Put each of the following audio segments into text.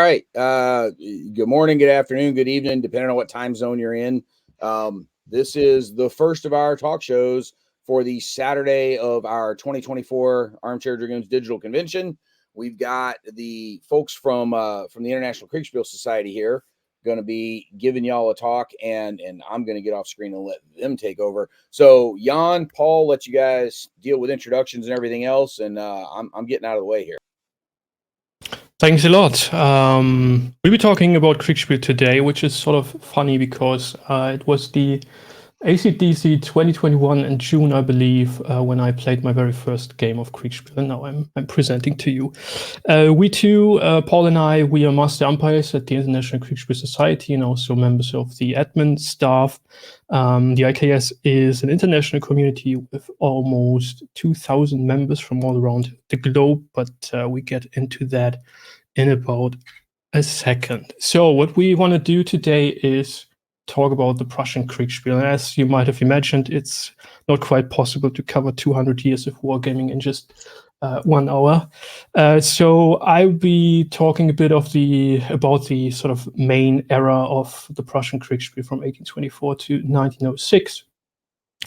right. Good morning, good afternoon, good evening, depending on what time zone you're in. This is the first of our talk shows for the Saturday of our 2024 Armchair Dragoons Digital Convention. We've got the folks from the International Kriegsspiel Society here going to be giving y'all a talk, and I'm going to get off screen and let them take over. So Jan, Paul, let you guys deal with introductions and everything else, and I'm getting out of the way here. Thanks a lot. We'll be talking about Kriegsspiel today, which is sort of funny because it was the ACDC 2021 in June, I believe, when I played my very first game of Kriegsspiel, and now I'm presenting to you. We two, Paul and I, we are master umpires at the International Kriegsspiel Society and also members of the admin staff. The IKS is an international community with almost 2,000 members from all around the globe, but we get into that in about a second. So what we want to do today is talk about the Prussian Kriegsspiel. And as you might have imagined, it's not quite possible to cover 200 years of wargaming in just 1 hour. So I'll be talking a bit about the sort of main era of the Prussian Kriegsspiel from 1824 to 1906.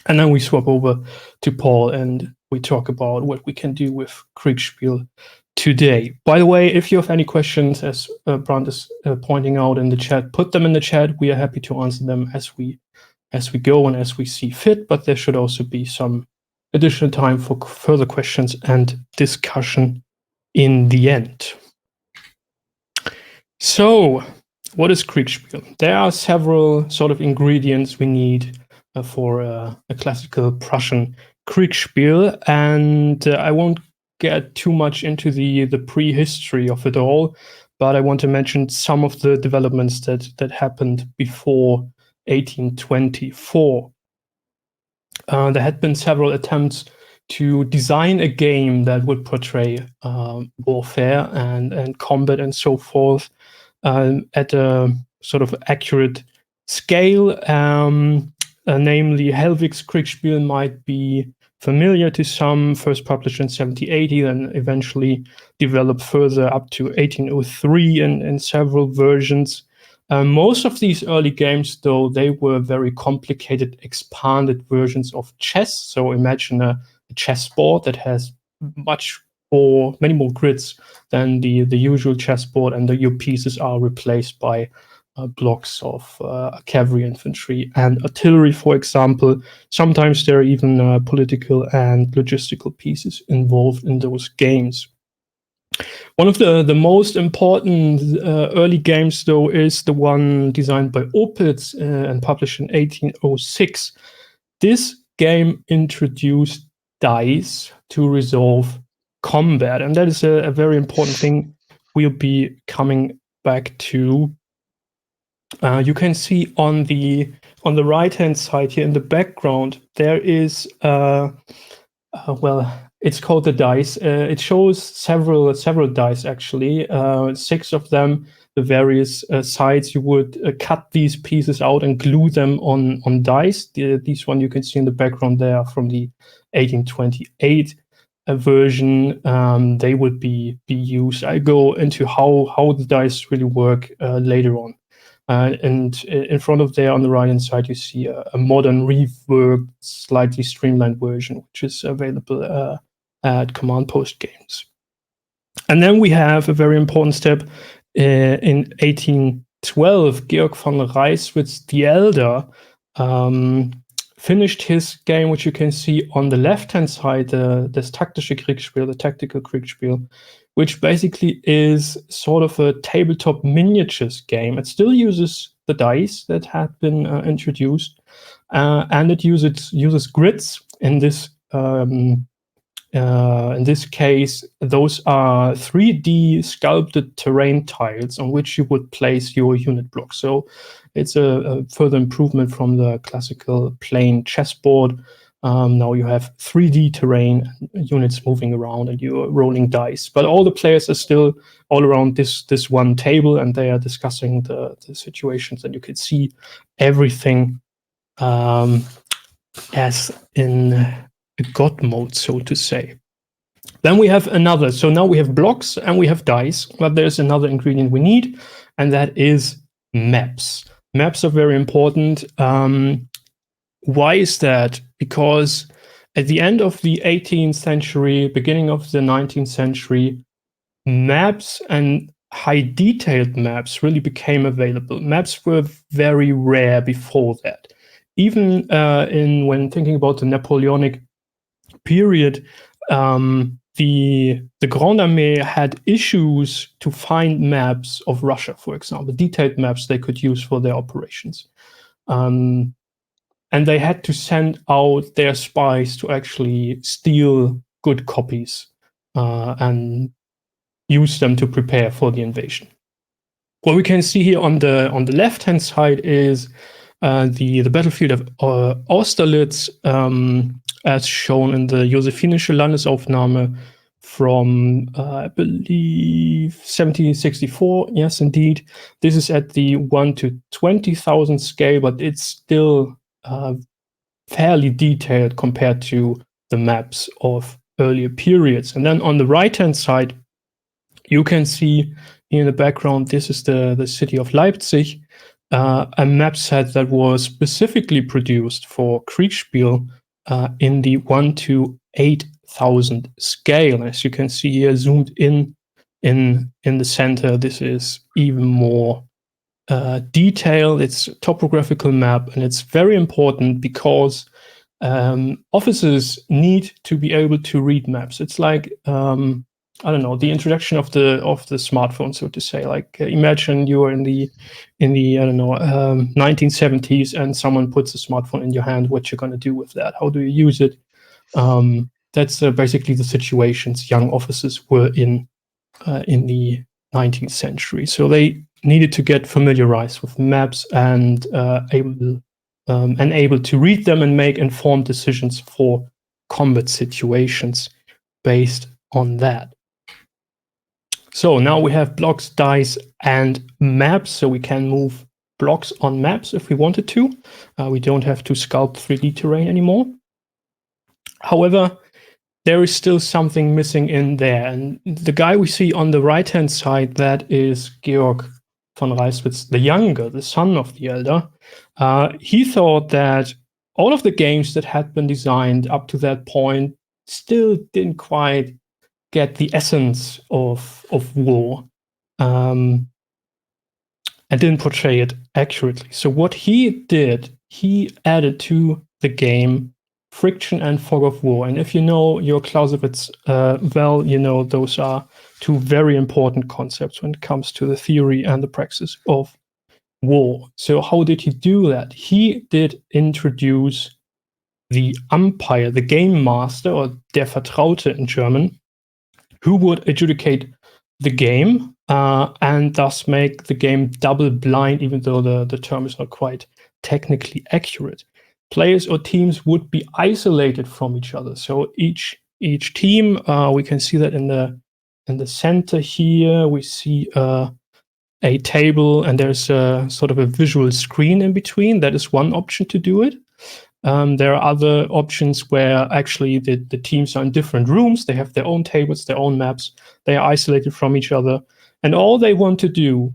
And then we swap over to Paul and we talk about what we can do with Kriegsspiel today. By the way, if you have any questions, as Brandt is pointing out in the chat, put them in the chat. We are happy to answer them as we go and as we see fit, but there should also be some additional time for further questions and discussion in the end. So, what is Kriegsspiel? There are several sort of ingredients we need for a classical Prussian Kriegsspiel, and I won't get too much into the prehistory of it all, but I want to mention some of the developments that happened before 1824. There had been several attempts to design a game that would portray warfare and combat and so forth at a sort of accurate scale. Namely, Helwig's Kriegsspiel might be familiar to some, first published in 1780, then eventually developed further up to 1803 in several versions. Most of these early games, though, they were very complicated, expanded versions of chess. So imagine a chessboard that has many more grids than the usual chessboard, and your pieces are replaced by blocks of cavalry, infantry, and artillery, for example. Sometimes there are even political and logistical pieces involved in those games. One of the most important early games, though, is the one designed by Opitz and published in 1806. This game introduced dice to resolve combat, and that is a very important thing we'll be coming back to. You can see on the right-hand side here in the background, there is it's called the dice. It shows several dice actually, 6 of them, the various sides. You would cut these pieces out and glue them on dice. These one you can see in the background there from the 1828 version. They would be used. I go into how the dice really work later on. And in front of there on the right-hand side, you see a modern, reworked, slightly streamlined version, which is available at Command Post Games. And then we have a very important step. In 1812, Georg von Reisswitz the Elder finished his game, which you can see on the left-hand side, das taktische Kriegsspiel, the tactical Kriegsspiel, which basically is sort of a tabletop miniatures game. It still uses the dice that had been introduced, and it uses grids. In this case, those are 3D sculpted terrain tiles on which you would place your unit block. So it's a further improvement from the classical plain chessboard. Now you have 3D terrain, units moving around, and you're rolling dice. But all the players are still all around this one table, and they are discussing the situations, and you can see everything as in a god mode, so to say. Then we have another. So now we have blocks and we have dice, but there's another ingredient we need, and that is maps. Maps are very important. Why is that? Because at the end of the 18th century, beginning of the 19th century, maps and high detailed maps really became available. Maps were very rare before that. Even when thinking about the Napoleonic period, the Grande Armée had issues to find maps of Russia, for example, detailed maps they could use for their operations. And they had to send out their spies to actually steal good copies and use them to prepare for the invasion. What we can see here on the left-hand side is the battlefield of Austerlitz, as shown in the Josephinische Landesaufnahme from, I believe, 1764. Yes, indeed. This is at the 1 to 20,000 scale, but it's still fairly detailed compared to the maps of earlier periods. And then on the right-hand side, you can see in the background, this is the city of Leipzig, a map set that was specifically produced for Kriegsspiel in the 1 to 8,000 scale. As you can see here, zoomed in the center, this is even more detailed. It's a topographical map, and it's very important because officers need to be able to read maps. It's like I don't know, the introduction of the smartphone, so to say. Like imagine you are in the I don't know 1970s, and someone puts a smartphone in your hand. What you're going to do with that? How do you use it? That's basically the situations young officers were in the 19th century. So they needed to get familiarized with maps and able to read them and make informed decisions for combat situations based on that. So now we have blocks, dice, and maps, so we can move blocks on maps if we wanted to. We don't have to sculpt 3D terrain anymore. However, there is still something missing in there. And the guy we see on the right-hand side, that is Georg von Reisswitz, the younger, the son of the elder. He thought that all of the games that had been designed up to that point still didn't quite get the essence of war and didn't portray it accurately. So what he did, he added to the game friction and fog of war. And if you know your Clausewitz well, you know those are two very important concepts when it comes to the theory and the praxis of war. So how did he do that? He did introduce the umpire, the game master, or der Vertraute in German, who would adjudicate the game and thus make the game double blind, even though the term is not quite technically accurate. Players or teams would be isolated from each other. So each team, we can see that in the center here, we see a table, and there's a sort of a visual screen in between. That is one option to do it. There are other options where actually the teams are in different rooms. They have their own tables, their own maps. They are isolated from each other. And all they want to do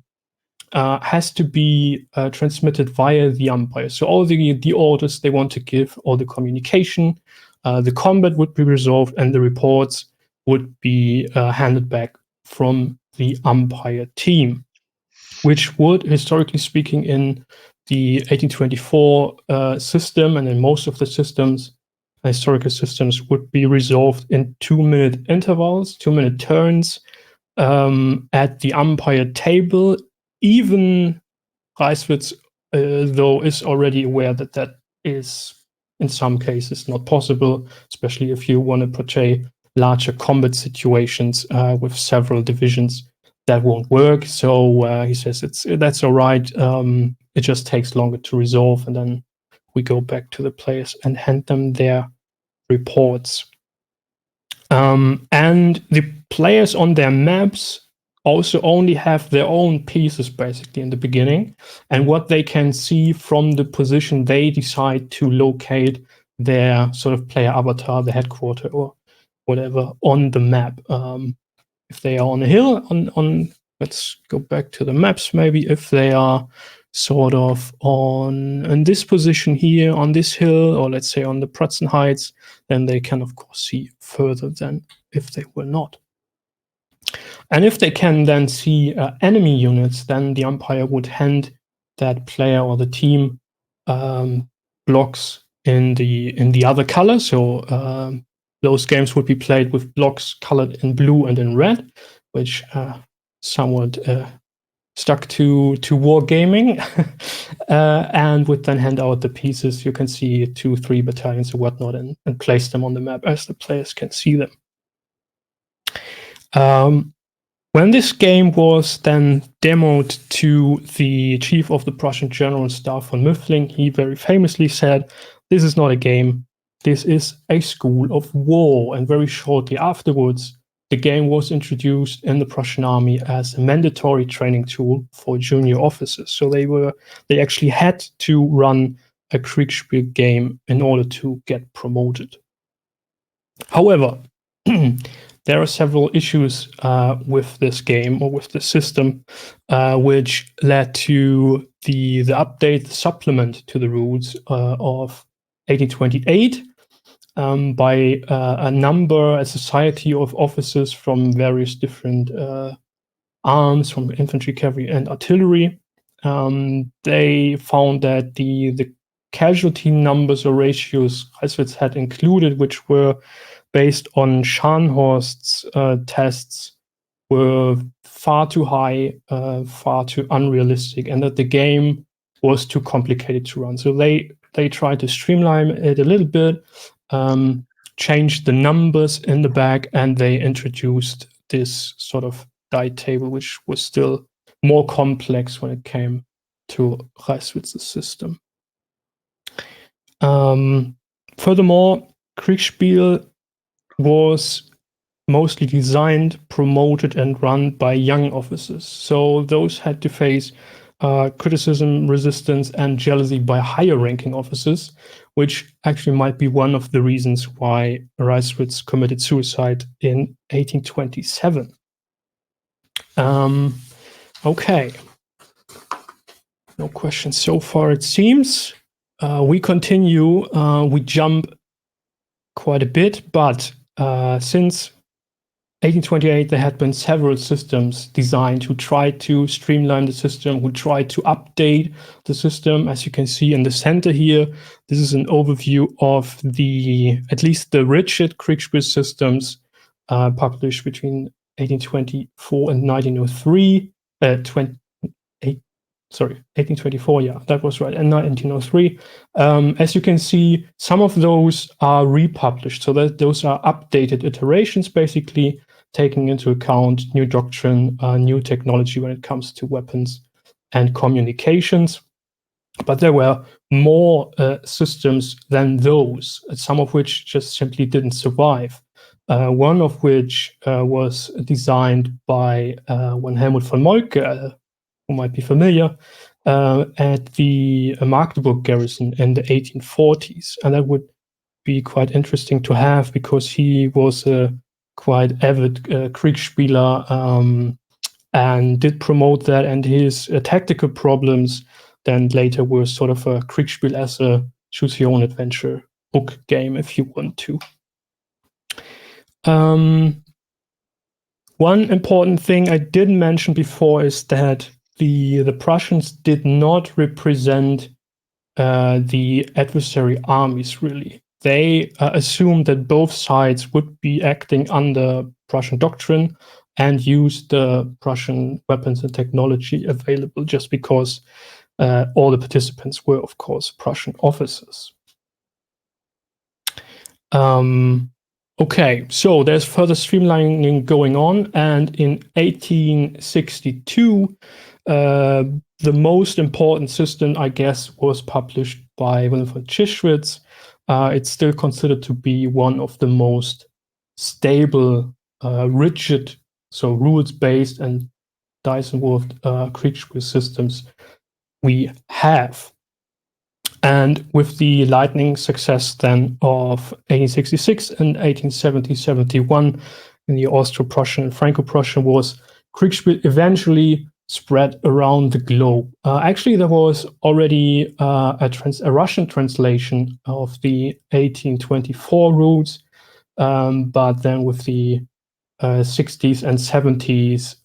has to be transmitted via the umpire. So all the orders they want to give, all the communication, the combat would be resolved, and the reports would be handed back from the umpire team, which would, historically speaking, in the 1824 system and in most of the systems, historical systems, would be resolved in 2-minute intervals, 2-minute turns at the umpire table. Even Reisswitz, though, is already aware that is in some cases not possible, especially if you want to portray larger combat situations with several divisions. That won't work. So he says that's all right. It just takes longer to resolve, and then we go back to the players and hand them their reports. And the players on their maps also only have their own pieces basically in the beginning, and what they can see from the position they decide to locate their sort of player avatar, the headquarter, or whatever on the map. If they are on a hill, on let's go back to the maps maybe. If they are sort of in this position here on this hill, or let's say on the Prussian Heights, then they can of course see further than if they were not. And if they can then see enemy units, then the umpire would hand that player or the team blocks in the other color. So those games would be played with blocks colored in blue and in red, which somewhat stuck to Wargaming, and would then hand out the pieces. You can see 2-3 battalions or whatnot, and place them on the map as the players can see them. When this game was then demoed to the chief of the Prussian General Staff von Müffling, he very famously said, "This is not a game, this is a school of war." And very shortly afterwards, the game was introduced in the Prussian army as a mandatory training tool for junior officers. So they actually had to run a Kriegsspiel game in order to get promoted. However, there are several issues with this game or with the system, which led to the update, the supplement to the rules of 1828 by a society of officers from various different arms, from infantry, cavalry, and artillery. They found that the casualty numbers or ratios Reisswitz had included, which were based on Scharnhorst's tests, were far too high, far too unrealistic, and that the game was too complicated to run. So they tried to streamline it a little bit, changed the numbers in the back, and they introduced this sort of die table, which was still more complex when it came to Reisswitz's system. Furthermore, Kriegsspiel was mostly designed, promoted, and run by young officers. So those had to face criticism, resistance, and jealousy by higher-ranking officers, which actually might be one of the reasons why Reisswitz committed suicide in 1827. Okay. No questions so far, it seems. We continue. We jump quite a bit, but since 1828, there had been several systems designed to try to streamline the system, who tried to update the system. As you can see in the center here, this is an overview of at least the rigid Kriegsspiel systems published between 1824 and 1903. 1824, yeah, that was right, and 1903. As you can see, some of those are republished, so that those are updated iterations, basically taking into account new doctrine, new technology when it comes to weapons and communications. But there were more systems than those, some of which just simply didn't survive. One of which was designed by one Helmut von Moltke, who might be familiar, at the Magdeburg garrison in the 1840s. And that would be quite interesting to have, because he was a quite avid Kriegsspieler and did promote that. And his tactical problems then later were sort of a Kriegsspiel as a choose your own adventure book game, if you want to. One important thing I didn't mention before is that the Prussians did not represent the adversary armies, really. They assumed that both sides would be acting under Prussian doctrine and use the Prussian weapons and technology available, just because all the participants were, of course, Prussian officers. Okay, so there's further streamlining going on, and in 1862, the most important system, I guess, was published by Wilhelm von Reisswitz. It's still considered to be one of the most stable, rigid, so rules-based and dice-involved Kriegsspiel systems we have. And with the lightning success then of 1866 and 1870-71 in the Austro-Prussian and Franco-Prussian Wars, Kriegsspiel eventually spread around the globe. Actually, there was already a Russian translation of the 1824 rules, but then with the 60s and 70s,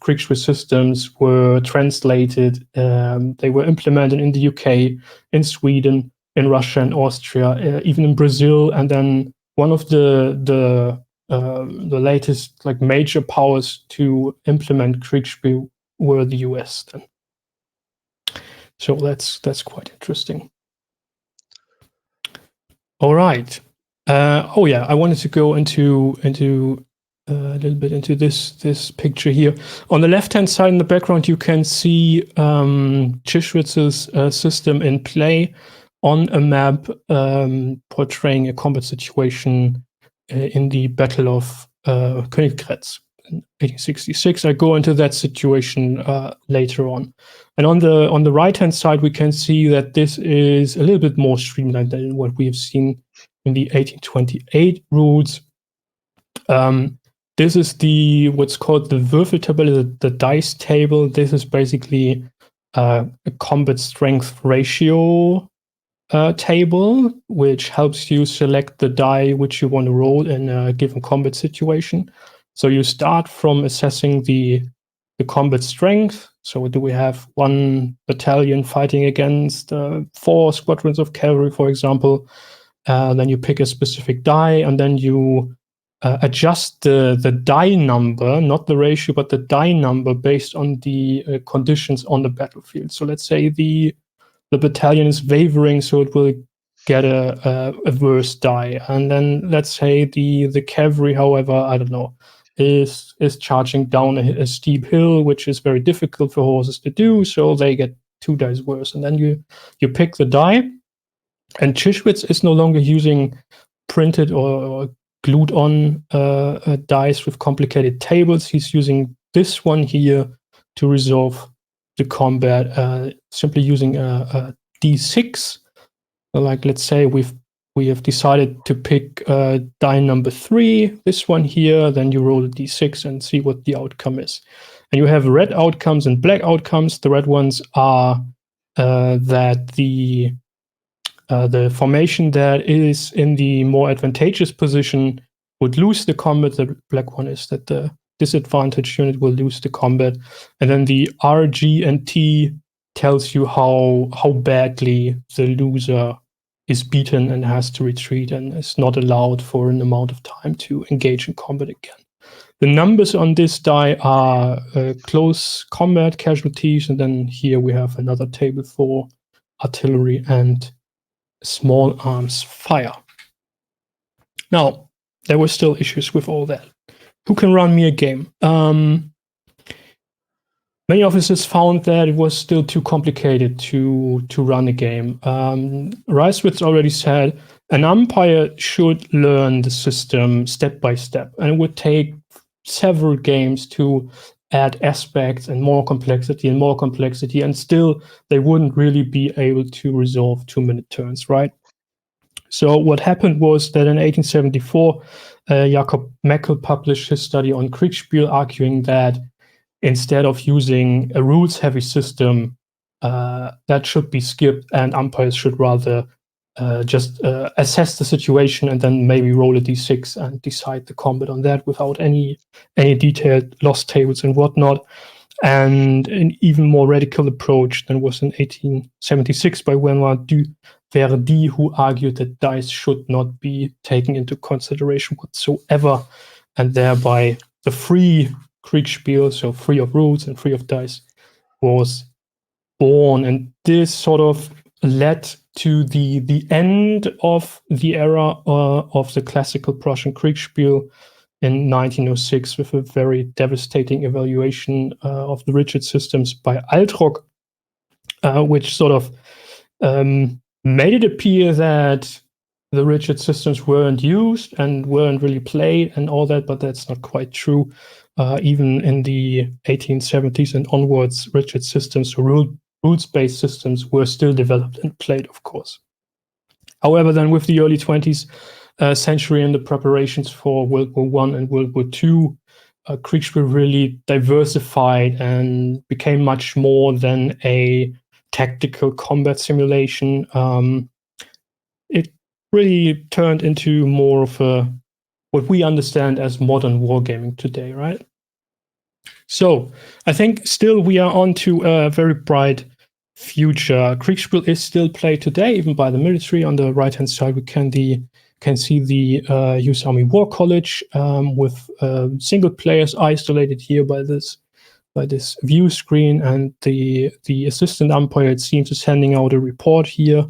Kriegsspiel systems were translated. They were implemented in the UK, in Sweden, in Russia and Austria, even in Brazil. And then one of the latest like major powers to implement Kriegsspiel were the US then. So that's quite interesting. All right. Oh yeah, I wanted to go into a little bit into this picture here. On the left-hand side in the background, you can see Chischwitz's system in play on a map portraying a combat situation in the Battle of Königgrätz in 1866. I go into that situation later on. And on the right-hand side, we can see that this is a little bit more streamlined than what we have seen in the 1828 rules. This is what's called the Würfeltabelle, the dice table. This is basically a combat strength ratio table, which helps you select the die which you want to roll in a given combat situation. So you start from assessing the combat strength. So do we have 1 battalion fighting against 4 squadrons of cavalry, for example? Then you pick a specific die, and then you adjust the die number, not the ratio, but the die number based on the conditions on the battlefield. So let's say the battalion is wavering, so it will get a worse die. And then let's say the cavalry, however, I don't know, is charging down a steep hill, which is very difficult for horses to do, so they get 2 dice worse. And then you pick the die, and Chischwitz is no longer using printed or glued on dice with complicated tables. He's using this one here to resolve the combat, simply using a D6. Like, let's say we have decided to pick die number 3, this one here. Then you roll a D6 and see what the outcome is. And you have red outcomes and black outcomes. The red ones are that the formation that is in the more advantageous position would lose the combat. The black one is that the disadvantaged unit will lose the combat. And then the R, G, and T tells you how badly the loser is beaten and has to retreat and is not allowed for an amount of time to engage in combat again. The numbers on this die are close combat casualties, and then here we have another table for artillery and small arms fire. Now, there were still issues with all that. Who can run me a game? Many officers found that it was still too complicated to run a game. Reisswitz already said an umpire should learn the system step by step, and it would take several games to add aspects and more complexity, and still they wouldn't really be able to resolve 2-minute turns, right? So what happened was that in 1874, Jakob Meckel published his study on Kriegsspiel, arguing that instead of using a rules-heavy system, that should be skipped, and umpires should rather just assess the situation and then maybe roll a d6 and decide the combat on that without any detailed loss tables and whatnot. And an even more radical approach than was in 1876 by Benoit du Verdi, who argued that dice should not be taken into consideration whatsoever, and thereby the free Kriegsspiel, so free of rules and free of dice, was born. And this sort of led to the end of the era of the classical Prussian Kriegsspiel in 1906 with a very devastating evaluation of the rigid systems by Altrock, which sort of made it appear that the rigid systems weren't used and weren't really played and all that, but that's not quite true. Even in the 1870s and onwards, rigid systems, rule rules-based systems were still developed and played, of course. However, then with the early 20th century and the preparations for World War I and World War II, Kriegsspiel really diversified and became much more than a tactical combat simulation. It really turned into more of what we understand as modern wargaming today, right? So I think still we are on to a very bright future. Kriegsspiel is still played today, even by the military. On the right-hand side, we can see the US Army War College with single players isolated here by this view screen, and the assistant umpire, it seems, is handing out a report here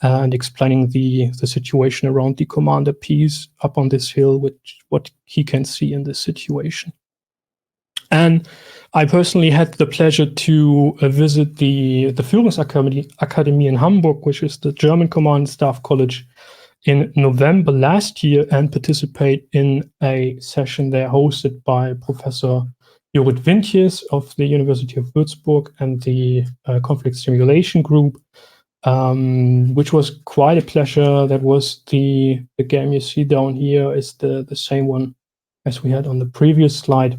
and explaining the situation around the commander piece up on this hill, what he can see in this situation. And I personally had the pleasure to visit the Führungsakademie in Hamburg, which is the German Command Staff College, in November last year, and participate in a session there hosted by Professor Judith Wintjes of the University of Würzburg and the Conflict Simulation Group, which was quite a pleasure. That was the game you see down here is the same one as we had on the previous slide.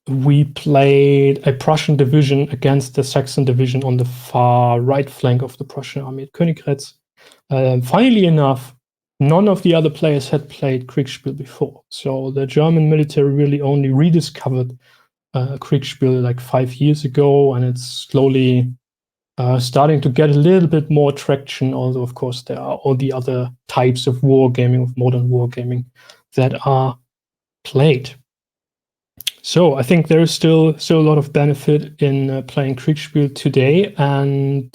We played a Prussian division against the Saxon division on the far right flank of the Prussian army at Königgrätz. Funnily enough, none of the other players had played Kriegsspiel before. So the German military really only rediscovered Kriegsspiel like 5 years ago, and it's slowly starting to get a little bit more traction, although of course there are all the other types of wargaming, of modern wargaming, that are played. So I think there is still a lot of benefit in playing Kriegsspiel today. And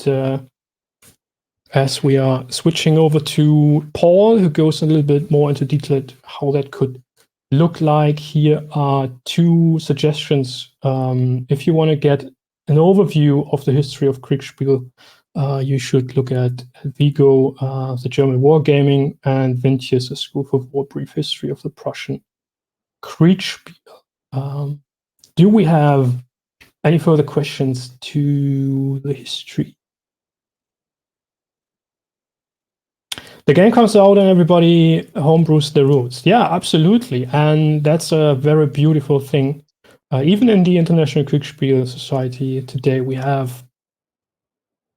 as we are switching over to Paul, who goes a little bit more into detail how that could look like, here are 2 suggestions. If you want to get an overview of the history of Kriegsspiel, you should look at Vigo, the German Wargaming, and Wintjes, a School for War Brief History of the Prussian Kriegsspiel. Do we have any further questions to the history? The game comes out and everybody homebrews the rules. Yeah, absolutely. And that's a very beautiful thing. Even in the International Kriegsspiel Society today, we have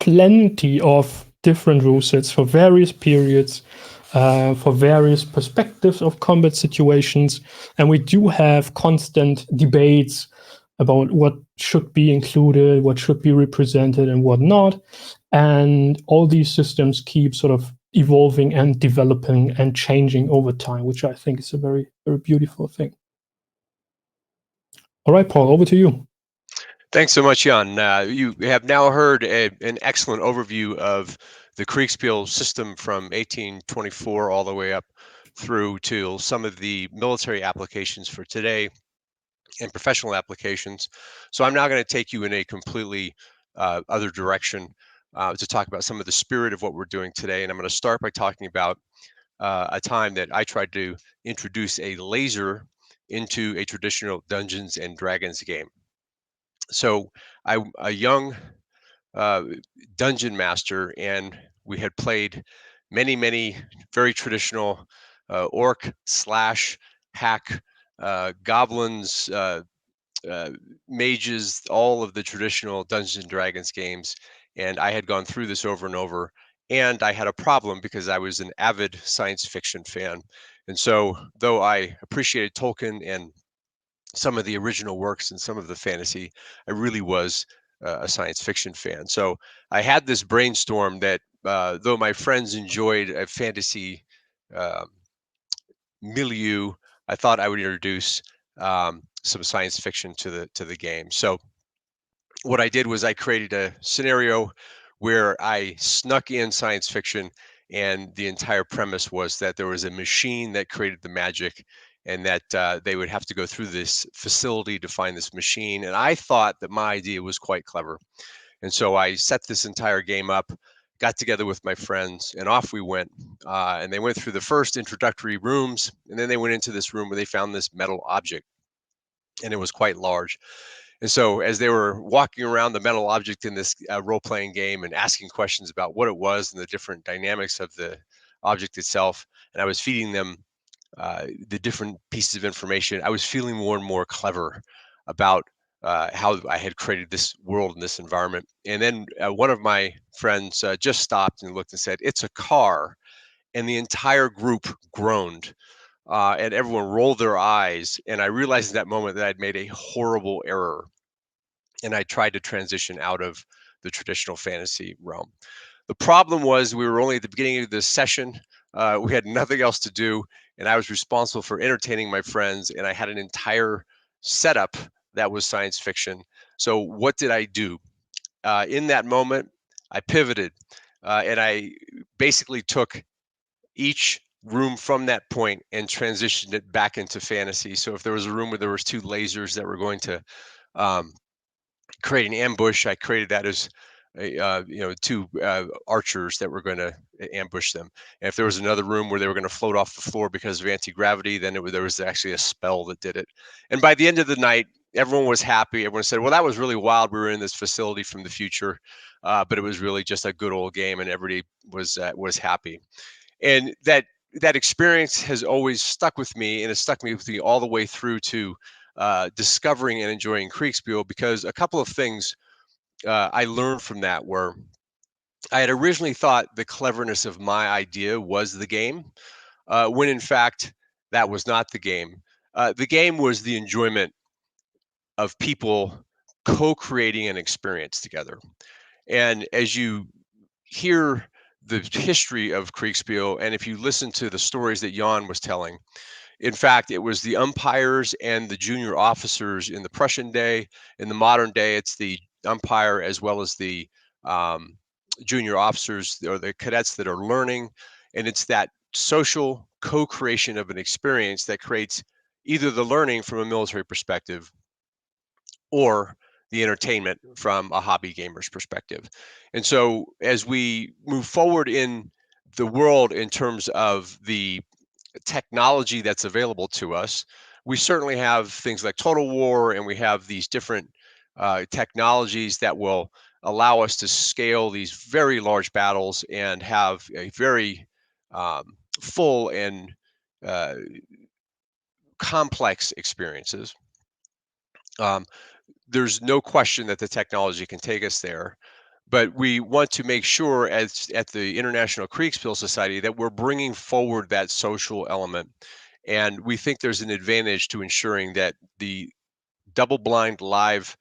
plenty of different rule sets for various periods, for various perspectives of combat situations. And we do have constant debates about what should be included, what should be represented, and what not. And all these systems keep sort of evolving and developing and changing over time, which I think is a very, very beautiful thing. All right, Paul, over to you. Thanks so much, Jan. You have now heard an excellent overview of the Kriegsspiel system from 1824 all the way up through to some of the military applications for today and professional applications. So I'm now going to take you in a completely other direction to talk about some of the spirit of what we're doing today. And I'm going to start by talking about a time that I tried to introduce a laser into a traditional Dungeons and Dragons game. So I'm a young dungeon master, and we had played many very traditional orc slash hack goblins, mages, all of the traditional Dungeons and Dragons games. And I had gone through this over and over, and I had a problem because I was an avid science fiction fan. And so though I appreciated Tolkien and some of the original works and some of the fantasy, I really was a science fiction fan. So I had this brainstorm that though my friends enjoyed a fantasy milieu, I thought I would introduce some science fiction to the game. So what I did was I created a scenario where I snuck in science fiction, and the entire premise was that there was a machine that created the magic, and that they would have to go through this facility to find this machine. And I thought that my idea was quite clever. And so I set this entire game up, got together with my friends, and off we went. And they went through the first introductory rooms, and then they went into this room where they found this metal object, and it was quite large. And so as they were walking around the metal object in this role-playing game and asking questions about what it was and the different dynamics of the object itself, and I was feeding them the different pieces of information, I was feeling more and more clever about how I had created this world and this environment. And then one of my friends just stopped and looked and said, "It's a car." And the entire group groaned, and everyone rolled their eyes. And I realized in that moment that I'd made a horrible error, and I tried to transition out of the traditional fantasy realm. The problem was we were only at the beginning of this session. We had nothing else to do, and I was responsible for entertaining my friends, and I had an entire setup that was science fiction. So what did I do? In that moment, I pivoted, and I basically took each room from that point and transitioned it back into fantasy. So if there was a room where there was two lasers that were going to um, create an ambush, I created that as two archers that were going to ambush them. And if there was another room where they were going to float off the floor because of anti-gravity, then there was actually a spell that did it. And by the end of the night, everyone was happy. Everyone said, "Well, that was really wild. We were in this facility from the future, but it was really just a good old game," and everybody was happy. And that experience has always stuck with me, and it's stuck with me all the way through to discovering and enjoying Kriegspiel, because a couple of things I learned from that were I had originally thought the cleverness of my idea was the game, when in fact that was not the game. The game was the enjoyment of people co-creating an experience together. And as you hear the history of Kriegspiel, and if you listen to the stories that Jan was telling, in fact, it was the umpires and the junior officers in the Prussian day. In the modern day, it's the umpire as well as the um, junior officers or the cadets that are learning. And it's that social co-creation of an experience that creates either the learning from a military perspective or the entertainment from a hobby gamer's perspective. And so as we move forward in the world in terms of the technology that's available to us, we certainly have things like Total War, and we have these different technologies that will allow us to scale these very large battles and have a very full and uh, complex experiences. Um, there's no question that the technology can take us there, but we want to make sure at the International Kriegsspiel Society that we're bringing forward that social element. And we think there's an advantage to ensuring that the double-blind live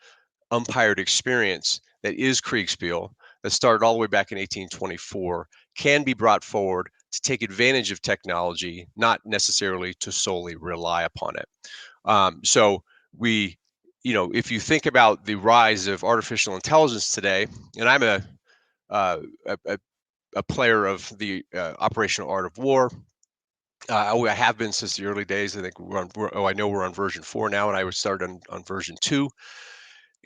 umpired experience that is Kriegspiel, that started all the way back in 1824, can be brought forward to take advantage of technology, not necessarily to solely rely upon it. So we, if you think about the rise of artificial intelligence today, and I'm uh, a, a player of the operational art of war. I have been since the early days. I think I know we're on version 4 now, and I would start on version 2.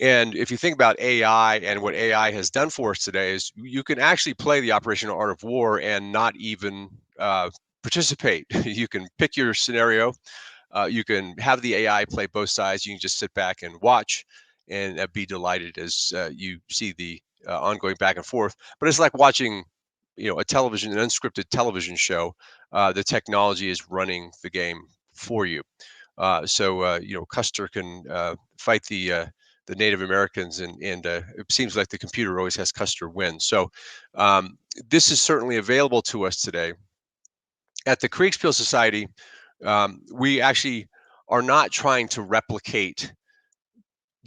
And if you think about AI and what AI has done for us today, is you can actually play the operational art of war and not even participate. You can pick your scenario. You can have the AI play both sides. You can just sit back and watch and be delighted as you see the ongoing back and forth. But it's like watching, an unscripted television show. The technology is running the game for you. Custer can fight the Native Americans, and it seems like the computer always has Custer win. So this is certainly available to us today. At the Kriegsspiel Society, we actually are not trying to replicate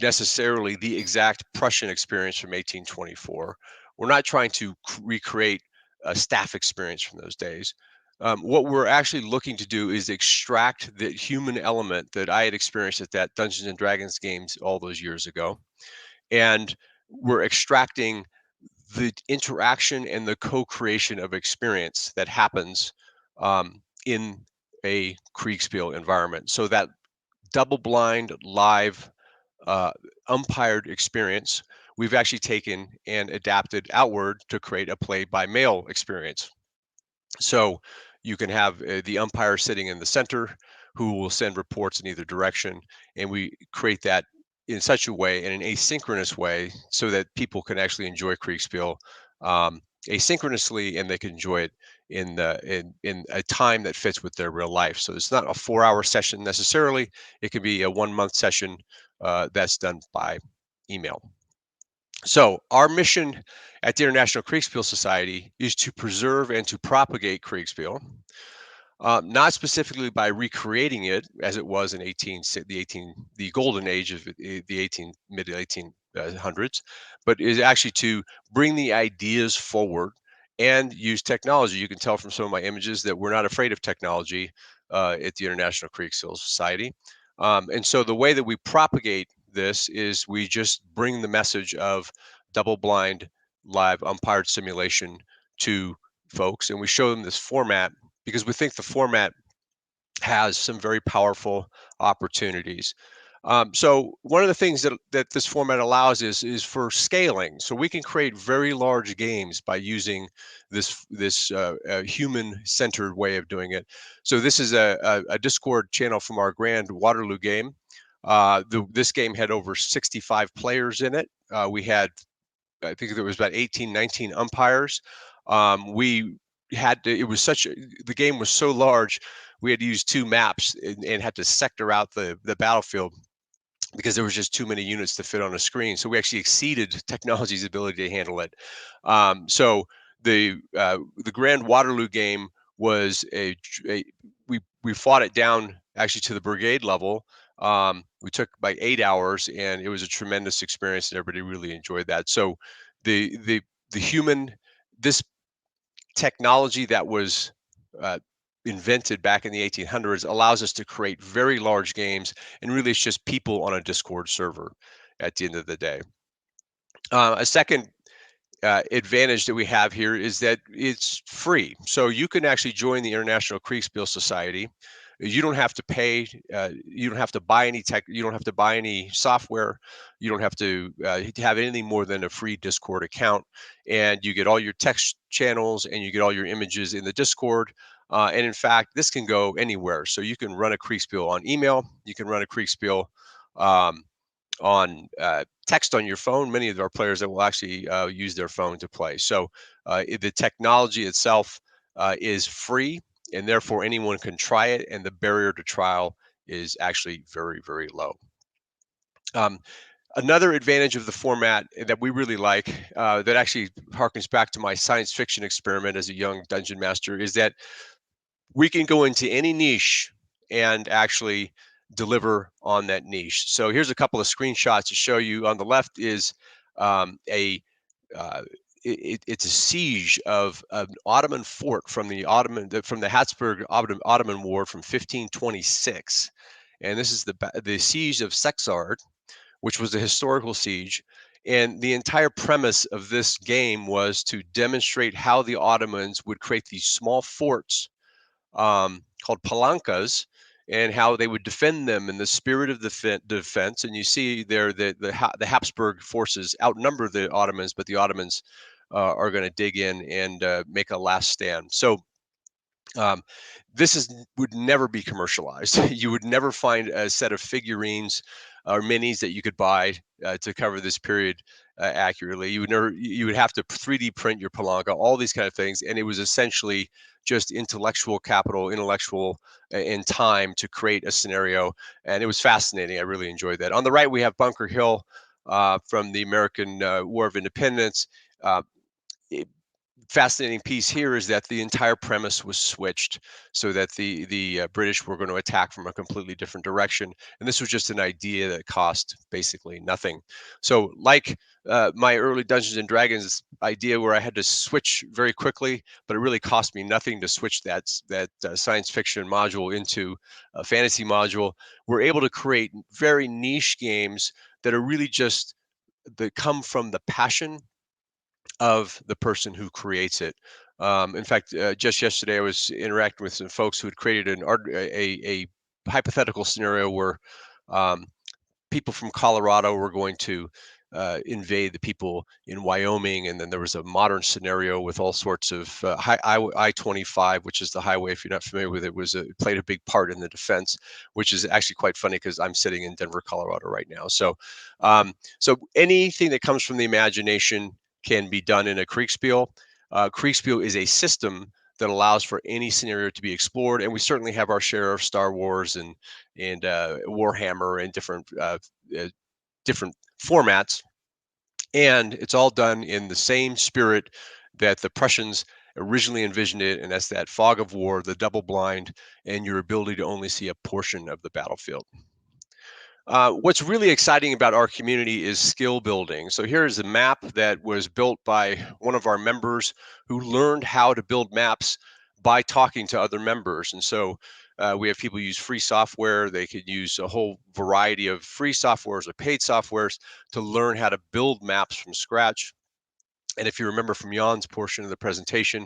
necessarily the exact Prussian experience from 1824. We're not trying to recreate a staff experience from those days. What we're actually looking to do is extract the human element that I had experienced at that Dungeons and Dragons games all those years ago. And we're extracting the interaction and the co-creation of experience that happens in a Kriegspiel environment. So that double-blind live umpired experience, we've actually taken and adapted outward to create a play-by-mail experience. So you can have the umpire sitting in the center who will send reports in either direction, and we create that in such a way, in an asynchronous way, so that people can actually enjoy Kriegspiel asynchronously, and they can enjoy it in a time that fits with their real life. So it's not a 4-hour session necessarily. It could be a 1-month session that's done by email. So our mission at the International Kriegsspiel Society is to preserve and to propagate Kriegspiel, not specifically by recreating it as it was in the golden age of the mid 1800s, but is actually to bring the ideas forward and use technology. You can tell from some of my images that we're not afraid of technology at the International Kriegsspiel Society. And so the way that we propagate this is we just bring the message of double-blind live umpired simulation to folks, and we show them this format because we think the format has some very powerful opportunities. So one of the things that this format allows is for scaling. So we can create very large games by using this human-centered way of doing it. So this is a Discord channel from our Grand Waterloo game. This game had over 65 players in it. We had, I think there was about 18, 19 umpires. We had to, the game was so large, we had to use 2 maps and had to sector out the battlefield because there was just too many units to fit on a screen. So we actually exceeded technology's ability to handle it. So the Grand Waterloo game was we fought it down actually to the brigade level. We took about 8 hours, and it was a tremendous experience, and everybody really enjoyed that. So the human, this technology that was invented back in the 1800s allows us to create very large games, and really it's just people on a Discord server at the end of the day. A second advantage that we have here is that it's free. So you can actually join the International Kriegsspiel Society. You don't have to pay. You don't have to buy any tech. You don't have to buy any software. You don't have to have anything more than a free Discord account, and you get all your text channels and you get all your images in the Discord. And in fact, this can go anywhere. So you can run a Kriegspiel on email. You can run a Kriegspiel on text on your phone. Many of our players that will actually use their phone to play. So the technology itself is free, and therefore anyone can try it, and the barrier to trial is actually very, very low. Another advantage of the format that we really like, that actually harkens back to my science fiction experiment as a young dungeon master, is that we can go into any niche and actually deliver on that niche. So here's a couple of screenshots to show you. On the left is it's a siege of an Ottoman fort from the Habsburg Ottoman War from 1526, and this is the siege of Sexard, which was a historical siege. And the entire premise of this game was to demonstrate how the Ottomans would create these small forts called palankas, and how they would defend them in the spirit of the defense. And you see there the Habsburg forces outnumber the Ottomans, but the Ottomans are going to dig in and make a last stand. So this would never be commercialized. You would never find a set of figurines or minis that you could buy to cover this period accurately. You would have to 3D print your palanka, all these kind of things, and it was essentially just intellectual capital, and time to create a scenario, and it was fascinating. I really enjoyed that. On the right, we have Bunker Hill from the American War of Independence. Fascinating piece here is that the entire premise was switched so that the British were going to attack from a completely different direction, and this was just an idea that cost basically nothing. So like my early Dungeons and Dragons idea where I had to switch very quickly, but it really cost me nothing to switch that science fiction module into a fantasy module, we're able to create very niche games that are really just that come from the passion of the person who creates it. In fact, just yesterday I was interacting with some folks who had created a hypothetical scenario where people from Colorado were going to invade the people in Wyoming, and then there was a modern scenario with all sorts of I-25, which is the highway. If you're not familiar with it, played a big part in the defense, which is actually quite funny because I'm sitting in Denver, Colorado right now. So, so anything that comes from the imagination can be done in a Kriegspiel. Kriegspiel is a system that allows for any scenario to be explored, and we certainly have our share of Star Wars and Warhammer and different formats, and it's all done in the same spirit that the Prussians originally envisioned it, and that's that fog of war, the double blind, and your ability to only see a portion of the battlefield. What's really exciting about our community is skill building. So here is a map that was built by one of our members who learned how to build maps by talking to other members. And so we have people use free software. They could use a whole variety of free softwares or paid softwares to learn how to build maps from scratch. And if you remember from Jan's portion of the presentation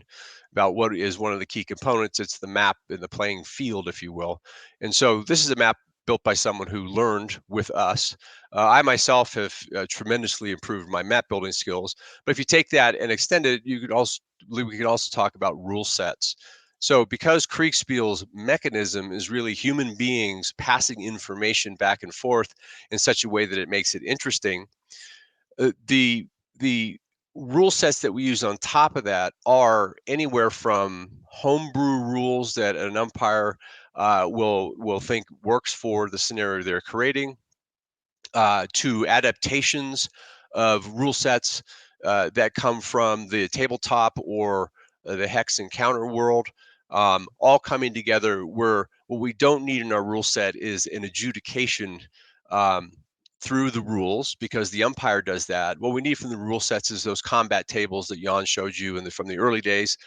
about what is one of the key components, it's the map in the playing field, if you will. And so this is a map built by someone who learned with us. I myself have tremendously improved my map building skills. But if you take that and extend it, we could also talk about rule sets. So because Kriegspiel's mechanism is really human beings passing information back and forth in such a way that it makes it interesting, the rule sets that we use on top of that are anywhere from homebrew rules that an umpire will think works for the scenario they're creating, to adaptations of rule sets that come from the tabletop or the hex and counter world, all coming together, where what we don't need in our rule set is an adjudication through the rules, because the umpire does that. What we need from the rule sets is those combat tables that Jan showed you from the early days.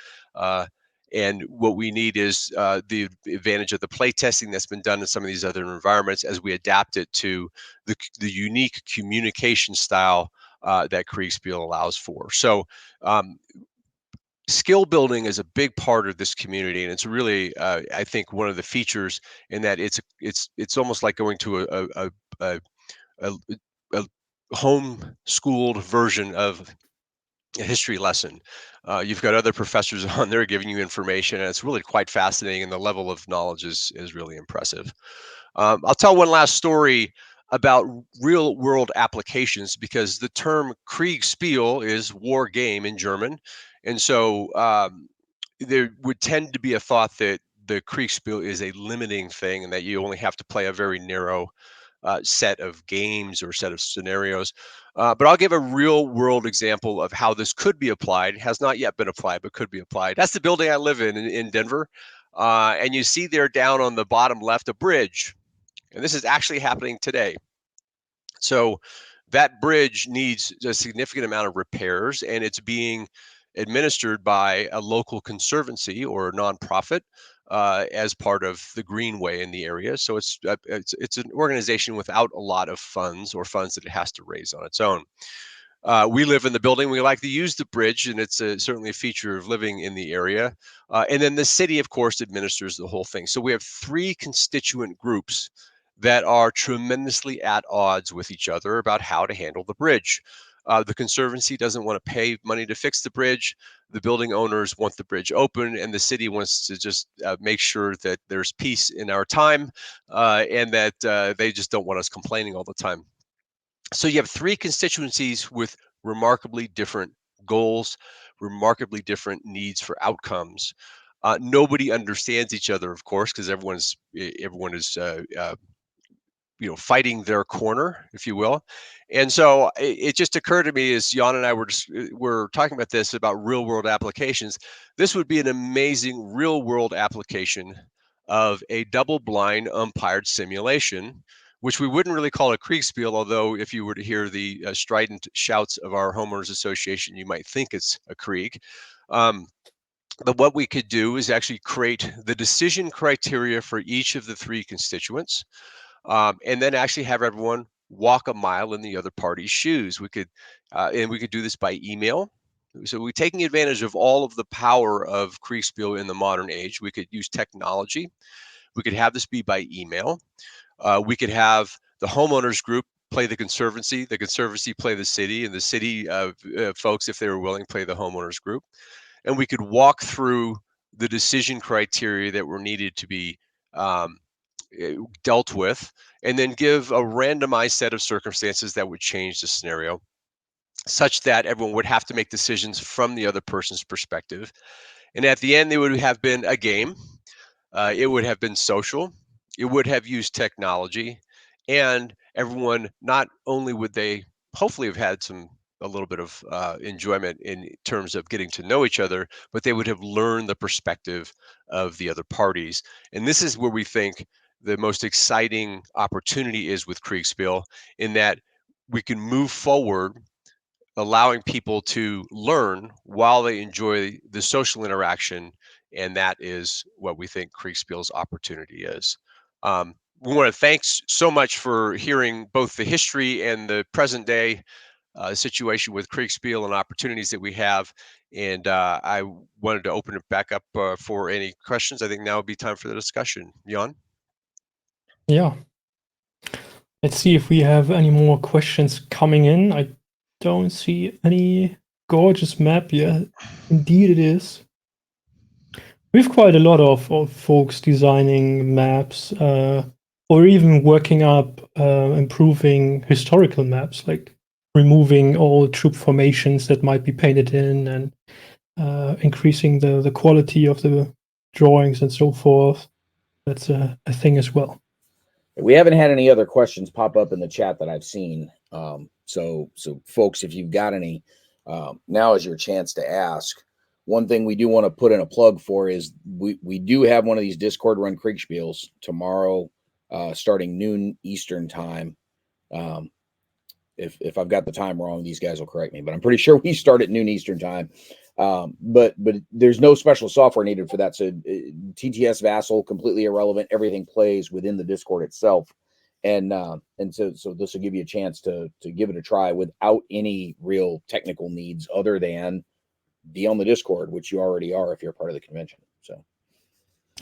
And what we need is the advantage of the play testing that's been done in some of these other environments as we adapt it to the unique communication style that Kriegspiel allows for. So skill building is a big part of this community, and it's really, I think, one of the features in that it's almost like going to a home-schooled version of a history lesson. You've got other professors on there giving you information, and it's really quite fascinating, and the level of knowledge is really impressive. I'll tell one last story about real-world applications, because the term Kriegsspiel is war game in German, and so there would tend to be a thought that the Kriegsspiel is a limiting thing, and that you only have to play a very narrow set of games or set of scenarios. But I'll give a real world example of how this could be applied. It has not yet been applied, but could be applied. That's the building I live in Denver. And you see there down on the bottom left, a bridge. And this is actually happening today. So that bridge needs a significant amount of repairs, and it's being administered by a local conservancy or a nonprofit as part of the Greenway in the area. So it's an organization without a lot of funds, or funds that it has to raise on its own. We live in the building. We like to use the bridge, and it's certainly a feature of living in the area. And then the city, of course, administers the whole thing. So we have three constituent groups that are tremendously at odds with each other about how to handle the bridge. The Conservancy doesn't want to pay money to fix the bridge. The building owners want the bridge open, and the city wants to just make sure that there's peace in our time, and that they just don't want us complaining all the time. So you have three constituencies with remarkably different goals, remarkably different needs for outcomes. Nobody understands each other, of course, because everyone is fighting their corner, if you will. And so it just occurred to me, as Jan and I were talking about this, about real world applications, this would be an amazing real world application of a double blind umpired simulation, which we wouldn't really call a Kriegspiel, although if you were to hear the strident shouts of our homeowners association, you might think it's a Krieg. But what we could do is actually create the decision criteria for each of the three constituents, and then actually have everyone walk a mile in the other party's shoes. We could do this by email. So we're taking advantage of all of the power of Kriegspiel in the modern age. We could use technology. We could have this be by email. We could have the homeowners group play the conservancy play the city, and the city folks, if they were willing, play the homeowners group. And we could walk through the decision criteria that were needed to be dealt with, and then give a randomized set of circumstances that would change the scenario, such that everyone would have to make decisions from the other person's perspective. And at the end, there would have been a game. It would have been social. It would have used technology, and everyone, not only would they hopefully have had a little bit of enjoyment in terms of getting to know each other, but they would have learned the perspective of the other parties. And this is where we think the most exciting opportunity is with Kriegspiel, in that we can move forward, allowing people to learn while they enjoy the social interaction. And that is what we think Kriegspiel's opportunity is. We want to thanks so much for hearing both the history and the present day situation with Kriegspiel and opportunities that we have. And I wanted to open it back up for any questions. I think now would be time for the discussion. Jan? Yeah. Let's see if we have any more questions coming in. I don't see any. Gorgeous map. Yeah, indeed it is. We have quite a lot of folks designing maps, or even working up, improving historical maps, like removing all troop formations that might be painted in, and increasing the quality of the drawings and so forth. That's a thing as well. We haven't had any other questions pop up in the chat that I've seen. So folks, if you've got any, now is your chance to ask. One thing we do want to put in a plug for is we do have one of these Discord run Kriegspiels tomorrow, starting noon Eastern time. If I've got the time wrong, these guys will correct me, but I'm pretty sure we start at noon Eastern time. But there's no special software needed for that. So TTS Vassal, completely irrelevant. Everything plays within the Discord itself. And so this will give you a chance to give it a try without any real technical needs other than be on the Discord, which you already are if you're part of the convention. So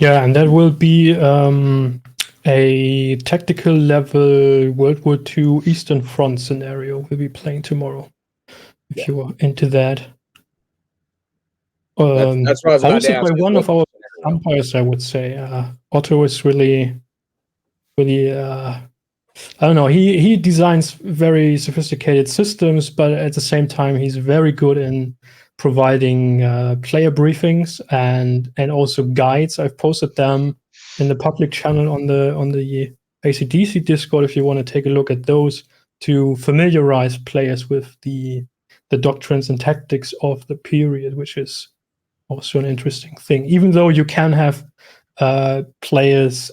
yeah, and that will be a tactical level World War II Eastern Front scenario we'll be playing tomorrow, if you're into that. That's what I was about to ask. By one of our umpires, I would say. Otto is really, I don't know. He designs very sophisticated systems, but at the same time, he's very good in providing player briefings and also guides. I've posted them in the public channel on the ACDC Discord if you want to take a look at those, to familiarize players with the doctrines and tactics of the period, which is also an interesting thing. Even though you can have players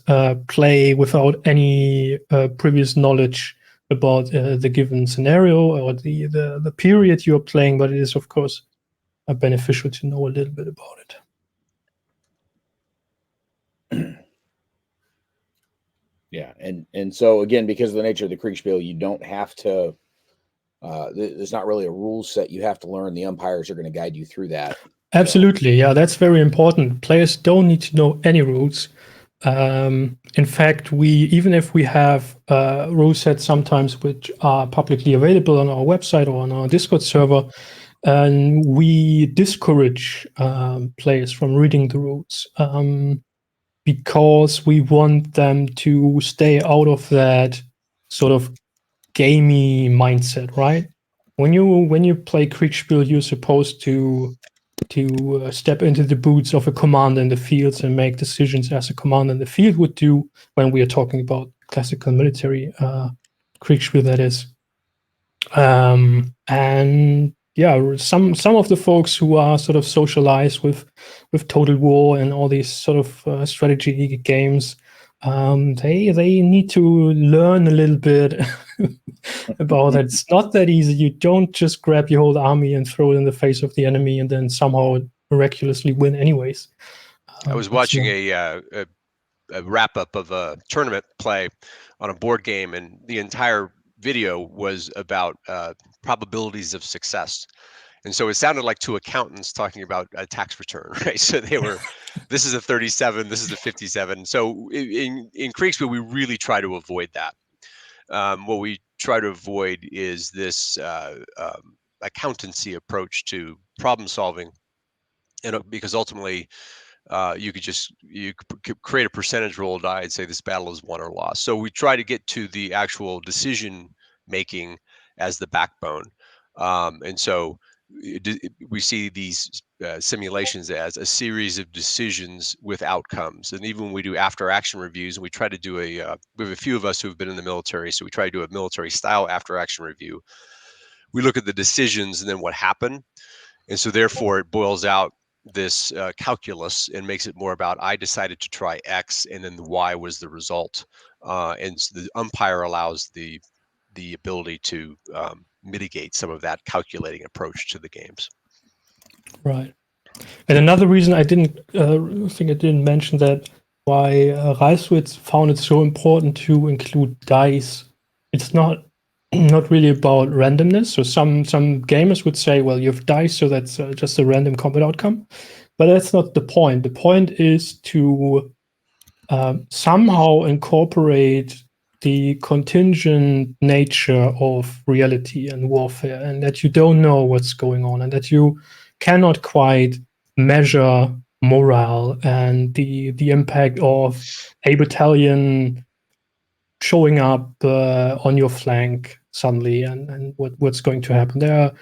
play without any previous knowledge about the given scenario or the period you're playing, but it is of course beneficial to know a little bit about it. Yeah, and so again, because of the nature of the Kriegspiel, you don't have to. There's not really a rule set you have to learn. The umpires are going to guide you through that. Absolutely, yeah, that's very important. Players don't need to know any rules. In fact, even if we have rule sets sometimes which are publicly available on our website or on our Discord server, and we discourage players from reading the rules because we want them to stay out of that sort of gamey mindset, right? When you play Kriegspiel, you're supposed to step into the boots of a commander in the fields and make decisions as a commander in the field would do when we are talking about classical military Kriegspiel, that is. And yeah, some of the folks who are sort of socialized with Total War and all these sort of strategy games, they need to learn a little bit about that. It's not that easy. You don't just grab your whole army and throw it in the face of the enemy and then somehow miraculously win anyways. I was watching a wrap up of a tournament play on a board game, and the entire video was about probabilities of success. And so it sounded like two accountants talking about a tax return, right? So they were, this is a 37, this is a 57. So in Kriegspiel, we really try to avoid that. what we try to avoid is this accountancy approach to problem solving, because ultimately you could create a percentage roll of die and say this battle is won or lost. So we try to get to the actual decision making as the backbone, and so we see these simulations as a series of decisions with outcomes. And even when we do after action reviews, and we try to do we have a few of us who have been in the military, so we try to do a military style after action review. We look at the decisions and then what happened, and so therefore it boils out this calculus and makes it more about I decided to try X and then the Y was the result, and so the umpire allows the ability to mitigate some of that calculating approach to the games. Right. And another reason I didn't mention that why Reisswitz found it so important to include dice. It's not really about randomness. So some gamers would say, well, you have dice, so that's just a random combat outcome. But that's not the point. The point is to somehow incorporate the contingent nature of reality and warfare, and that you don't know what's going on, and that you cannot quite measure morale and the impact of a battalion showing up on your flank suddenly, and what's going to happen. There are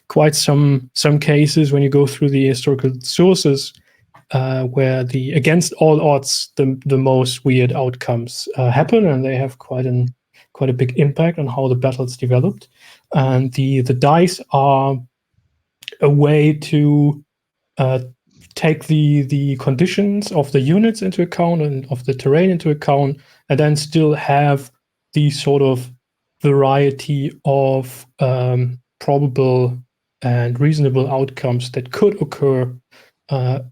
quite some cases when you go through the historical sources where against all odds the most weird outcomes happen, and they have quite a big impact on how the battles developed. And the dice are a way to take the conditions of the units into account and of the terrain into account, and then still have the sort of variety of probable and reasonable outcomes that could occur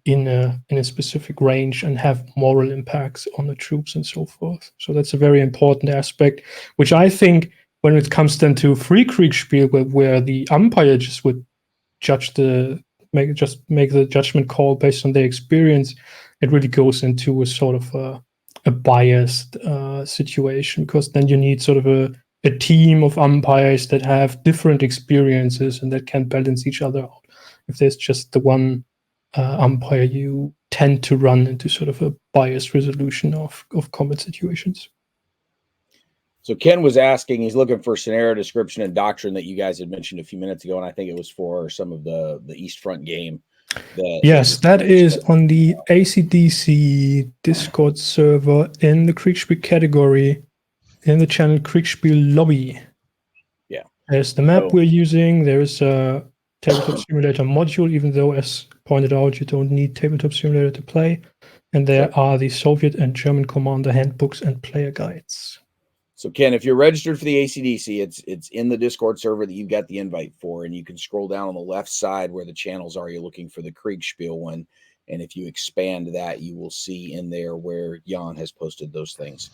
in a specific range and have moral impacts on the troops and so forth. So that's a very important aspect, which I think when it comes then to free Kriegsspiel, where the umpire just would make the judgment call based on their experience, it really goes into a sort of a biased situation, because then you need sort of a team of umpires that have different experiences and that can balance each other out. If there's just the one umpire, you tend to run into sort of a biased resolution of combat situations. So Ken was asking, he's looking for scenario description and doctrine that you guys had mentioned a few minutes ago, and I think it was for some of the East Front game. Yes, that is on the ACDC Discord server in the Kriegsspiel category in the channel Kriegsspiel Lobby. Yeah. There's the map we're using. There's a Tabletop Simulator module, even though, as pointed out, you don't need Tabletop Simulator to play. And there are the Soviet and German commander handbooks and player guides. So Ken, if you're registered for the ACDC, it's in the Discord server that you've got the invite for, and you can scroll down on the left side where the channels are. You're looking for the Kriegsspiel one, and if you expand that, you will see in there where Jan has posted those things.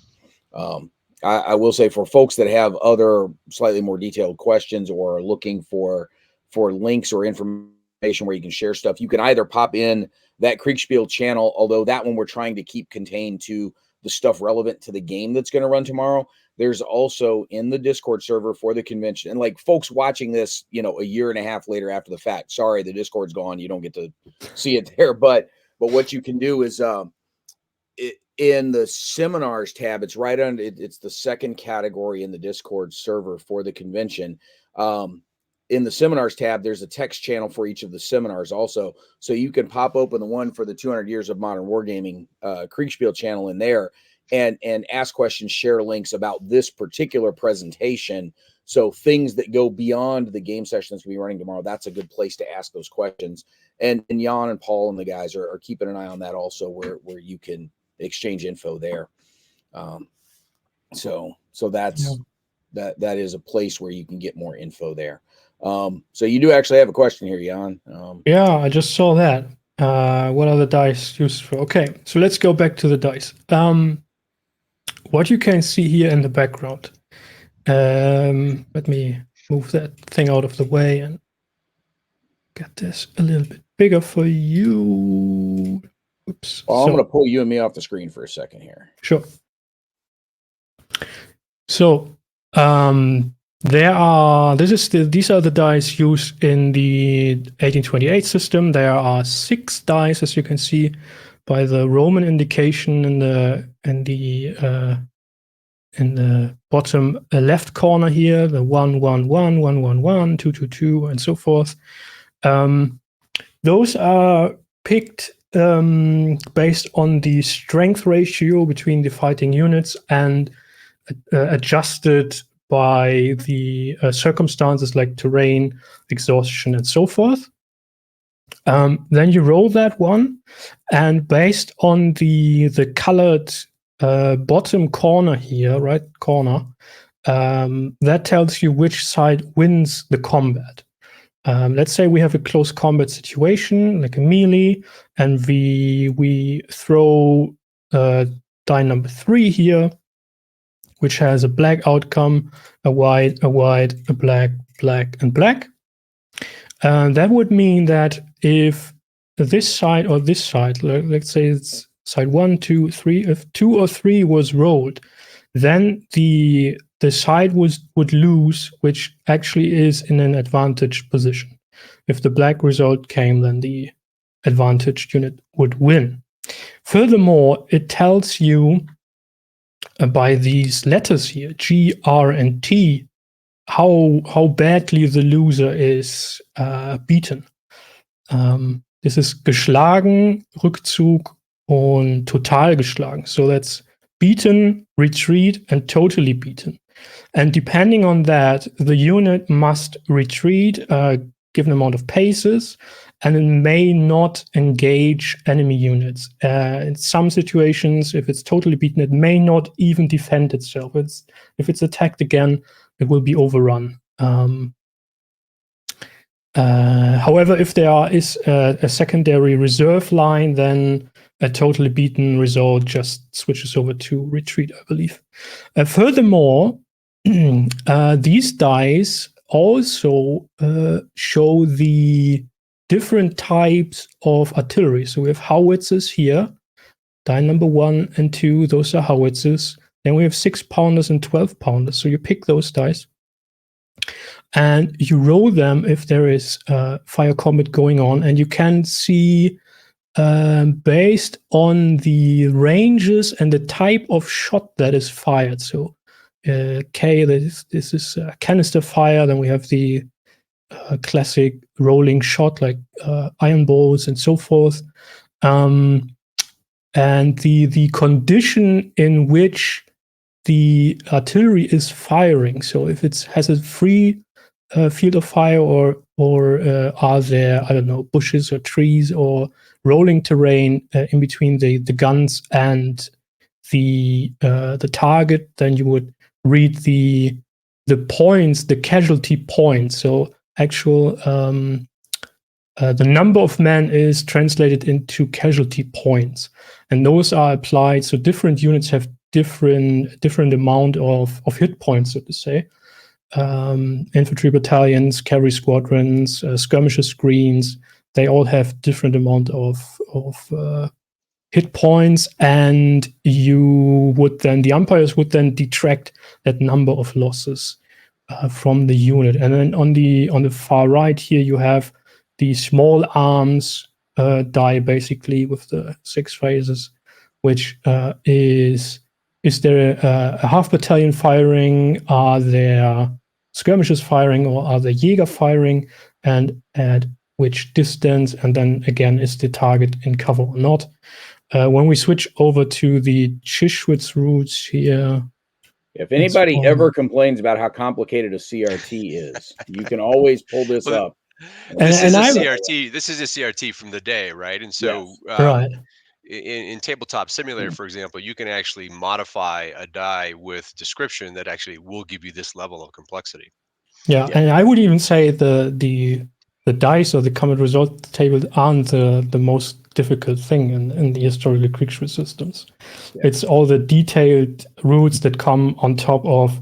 I will say, for folks that have other slightly more detailed questions or are looking for links or information where you can share stuff, you can either pop in that Kriegsspiel channel, although that one we're trying to keep contained to the stuff relevant to the game that's going to run tomorrow. There's also in the Discord server for the convention, and like folks watching this, a year and a half later after the fact, sorry, the Discord's gone. You don't get to see it there, but what you can do is in the seminars tab, it's right under it's the second category in the Discord server for the convention. In the seminars tab, there's a text channel for each of the seminars also. So you can pop open the one for the 200 years of modern wargaming Kriegsspiel channel in there and ask questions, share links about this particular presentation. So things that go beyond the game session that's going to be running tomorrow, that's a good place to ask those questions. And Jan and Paul and the guys are keeping an eye on that also, where you can exchange info there. So that's that is a place where you can get more info there. So you do actually have a question here, Jan. Yeah, I just saw that. What are the dice used for? Okay, so let's go back to the dice. What you can see here in the background. Let me move that thing out of the way and get this a little bit bigger for you. Oops. Well, I'm going to pull you and me off the screen for a second here. Sure. So These are the dice used in the 1828 system. There are 6 dice, as you can see by the Roman indication in the bottom left corner here, the 1, 1, 1, 1, 1, 1, 2, 2, 2, and so forth. Those are picked based on the strength ratio between the fighting units and adjusted by the circumstances like terrain, exhaustion, and so forth. Then you roll that one, and based on the colored bottom corner here, right corner, that tells you which side wins the combat. Let's say we have a close combat situation, like a melee, and we throw die number 3 here, which has a black outcome, a white, a black, black, and black. That would mean that if this side or this side, let's say it's side 1, 2, 3, if 2 or 3 was rolled, then the side would lose, which actually is in an advantaged position. If the black result came, then the advantaged unit would win. Furthermore, it tells you by these letters here, G, R, and T, how badly the loser is beaten. This is geschlagen, Rückzug, und total geschlagen. So that's beaten, retreat, and totally beaten. And depending on that, the unit must retreat a given amount of paces, and it may not engage enemy units. In some situations, if it's totally beaten, it may not even defend itself. If it's attacked again, it will be overrun. However, if there is a secondary reserve line, then a totally beaten result just switches over to retreat, I believe. Furthermore, these dice also show the different types of artillery. So we have howitzers here, die number 1 and 2, those are howitzers. Then we have 6-pounders and 12-pounders. So you pick those dice and you roll them if there is fire combat going on, and you can see based on the ranges and the type of shot that is fired. So K, this is canister fire. Then we have the classic rolling shot like iron balls and so forth. And the condition in which the artillery is firing. So if it has a free field of fire, or are there, I don't know, bushes or trees or rolling terrain in between the guns and the target, then you would read the points, the casualty points. So actual the number of men is translated into casualty points, and those are applied. So different units have different amount of hit points, so to say. Infantry battalions, cavalry squadrons, skirmisher screens, they all have different amount of hit points, and the umpires would then detract that number of losses from the unit. And then on the far right here, you have the small arms die, basically with the 6 phases, which is there a half battalion firing? Are there skirmishers firing, or are there Jäger firing? And at which distance? And then again, is the target in cover or not? When we switch over to the Chischwitz routes here. If anybody ever complains about how complicated a CRT is, you can always pull this up. This is a CRT from the day, right? And so right. In Tabletop Simulator, for example, you can actually modify a die with description that actually will give you this level of complexity. Yeah, and I would even say the dice or the combat result table aren't the most difficult thing in the historical Kriegsspiel systems. Yeah. It's all the detailed routes that come on top of,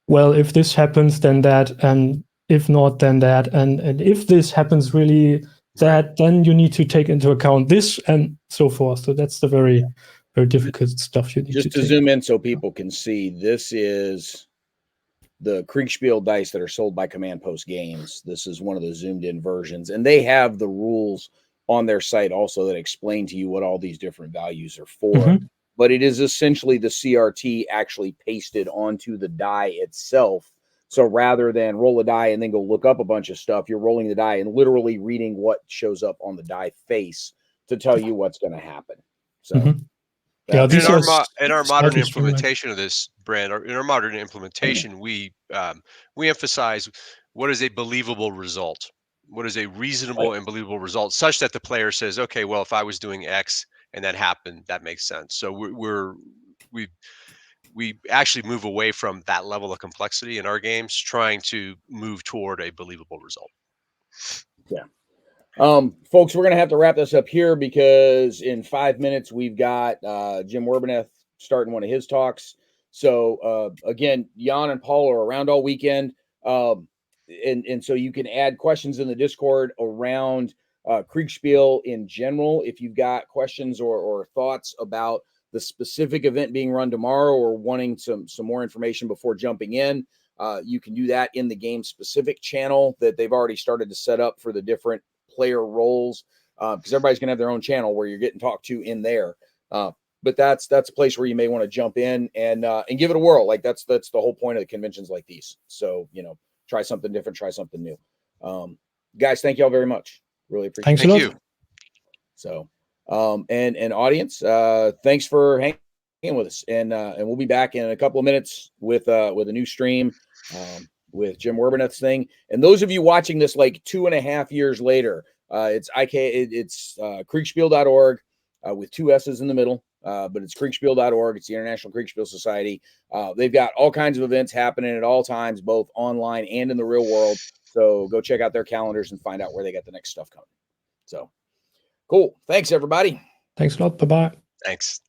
well, if this happens, then that, and if not, then that, and if this happens really, that, then you need to take into account this and so forth. So that's the very, very difficult stuff you need just to take. zoom in so people can see. This is the Kriegsspiel dice that are sold by Command Post Games. This is one of the zoomed in versions, and they have the rules on their site also that explain to you what all these different values are for. But it is essentially the CRT actually pasted onto the die itself. So rather than roll a die and then go look up a bunch of stuff, you're rolling the die and literally reading what shows up on the die face to tell you what's going to happen. So yeah, in our modern slightly implementation of this, Brand, or in our modern implementation, we emphasize what is a believable result, what is a reasonable and believable result, such that the player says, okay, well, if I was doing X and that happened, that makes sense. So we actually move away from that level of complexity in our games, trying to move toward a believable result. Yeah. Folks, we're going to have to wrap this up here because in 5 minutes, we've got Jim Werbineth starting one of his talks. So again, Jan and Paul are around all weekend. And so you can add questions in the Discord around Kriegspiel in general. If you've got questions or thoughts about the specific event being run tomorrow or wanting some more information before jumping in, you can do that in the game specific channel that they've already started to set up for the different player roles, because everybody's going to have their own channel where you're getting talked to in there. But that's a place where you may want to jump in and give it a whirl. Like that's the whole point of the conventions like these. So, try something different, try something new. Guys, thank y'all very much. Really appreciate it. Thank you. So, and audience, thanks for hanging with us. And we'll be back in a couple of minutes with a new stream, with Jim Werbineth's thing. And those of you watching this like 2.5 years later, it's Kriegspiel.org with 2 S's in the middle. But it's Kriegspiel.org. It's the International Kriegsspiel Society. They've got all kinds of events happening at all times, both online and in the real world. So go check out their calendars and find out where they got the next stuff coming. So cool. Thanks, everybody. Thanks a lot. Bye-bye. Thanks.